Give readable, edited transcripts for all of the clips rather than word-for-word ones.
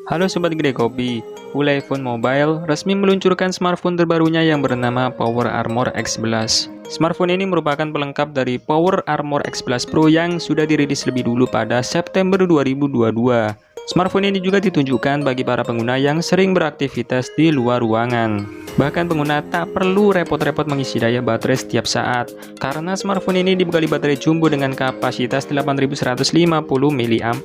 Halo Sobat Gede Kopi, Ulefone Mobile resmi meluncurkan smartphone terbarunya yang bernama Power Armor X11. Smartphone ini merupakan pelengkap dari Power Armor X11 Pro yang sudah dirilis lebih dulu pada September 2022. Smartphone ini juga ditunjukkan bagi para pengguna yang sering beraktivitas di luar ruangan. Bahkan pengguna tak perlu repot-repot mengisi daya baterai setiap saat, karena smartphone ini dibekali baterai jumbo dengan kapasitas 8150 mAh.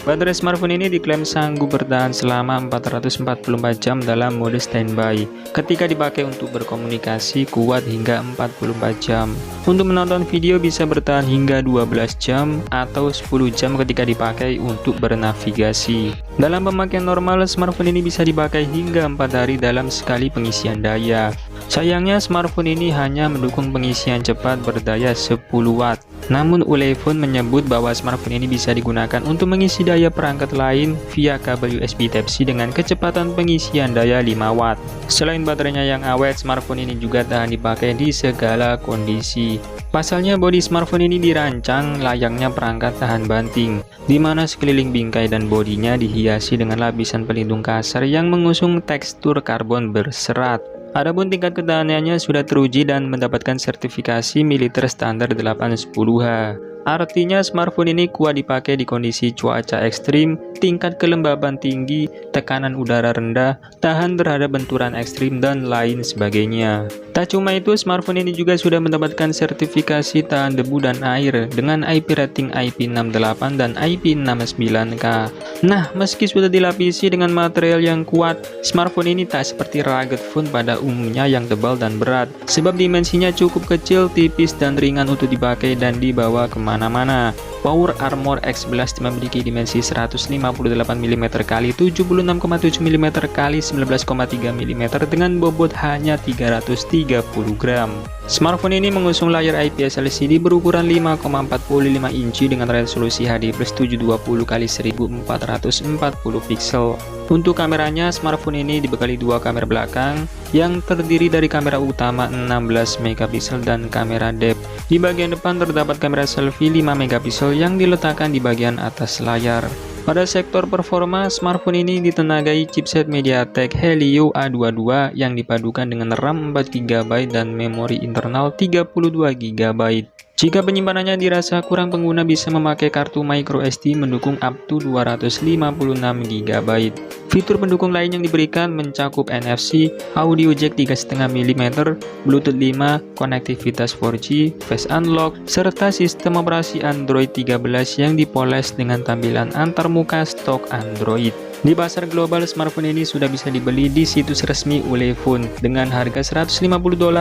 Baterai smartphone ini diklaim sanggup bertahan selama 444 jam dalam mode standby. Ketika dipakai untuk berkomunikasi, kuat hingga 44 jam. Untuk menonton video bisa bertahan hingga 12 jam atau 10 jam ketika dipakai untuk bernavigasi. Dalam pemakaian normal, smartphone ini bisa dipakai hingga 4 hari dalam sekali pengisian daya. Sayangnya smartphone ini hanya mendukung pengisian cepat berdaya 10 watt. Namun Ulefone menyebut bahwa smartphone ini bisa digunakan untuk mengisi daya perangkat lain via kabel USB Type-C dengan kecepatan pengisian daya 5 watt. Selain baterainya yang awet, smartphone ini juga tahan dipakai di segala kondisi. Pasalnya bodi smartphone ini dirancang layaknya perangkat tahan banting, di mana sekeliling bingkai dan bodinya dihiasi dengan lapisan pelindung kasar yang mengusung tekstur karbon berserat. Adapun tingkat ketahanannya sudah teruji dan mendapatkan sertifikasi militer standar 810H. Artinya smartphone ini kuat dipakai di kondisi cuaca ekstrim, tingkat kelembaban tinggi, tekanan udara rendah, tahan terhadap benturan ekstrim, dan lain sebagainya. Tak cuma itu, smartphone ini juga sudah mendapatkan sertifikasi tahan debu dan air dengan IP rating IP68 dan IP69K. Nah, meski sudah dilapisi dengan material yang kuat, smartphone ini tak seperti rugged phone pada umumnya yang tebal dan berat, sebab dimensinya cukup kecil, tipis, dan ringan untuk dipakai dan dibawa kemana-mana. Power Armor X11 memiliki dimensi 158mm x 76,7mm x 19,3mm dengan bobot hanya 330 gram. Smartphone ini mengusung layar IPS LCD berukuran 5,45 inci dengan resolusi HD+ 720 x 1440 pixel. Untuk kameranya, smartphone ini dibekali dua kamera belakang yang terdiri dari kamera utama 16 megapiksel dan kamera depth. Di bagian depan terdapat kamera selfie 5 megapiksel yang diletakkan di bagian atas layar. Pada sektor performa, smartphone ini ditenagai chipset MediaTek Helio A22 yang dipadukan dengan RAM 4GB dan memori internal 32GB. Jika penyimpanannya dirasa kurang, pengguna bisa memakai kartu microSD mendukung up to 256GB. Fitur pendukung lain yang diberikan mencakup NFC, audio jack 3,5 mm, Bluetooth 5, konektivitas 4G, Face Unlock, serta sistem operasi Android 13 yang dipoles dengan tampilan antarmuka stok Android. Di pasar global, smartphone ini sudah bisa dibeli di situs resmi Ulefone dengan harga $150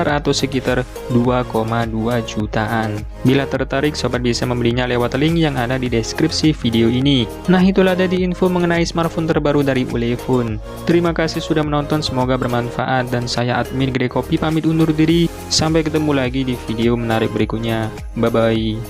atau sekitar 2,2 jutaan. Bila tertarik, sobat bisa membelinya lewat link yang ada di deskripsi video ini. Nah, itulah tadi info mengenai smartphone terbaru dari Ulefone. Terima kasih sudah menonton, semoga bermanfaat, dan saya admin Gede Kopi pamit undur diri. Sampai ketemu lagi di video menarik berikutnya. Bye-bye.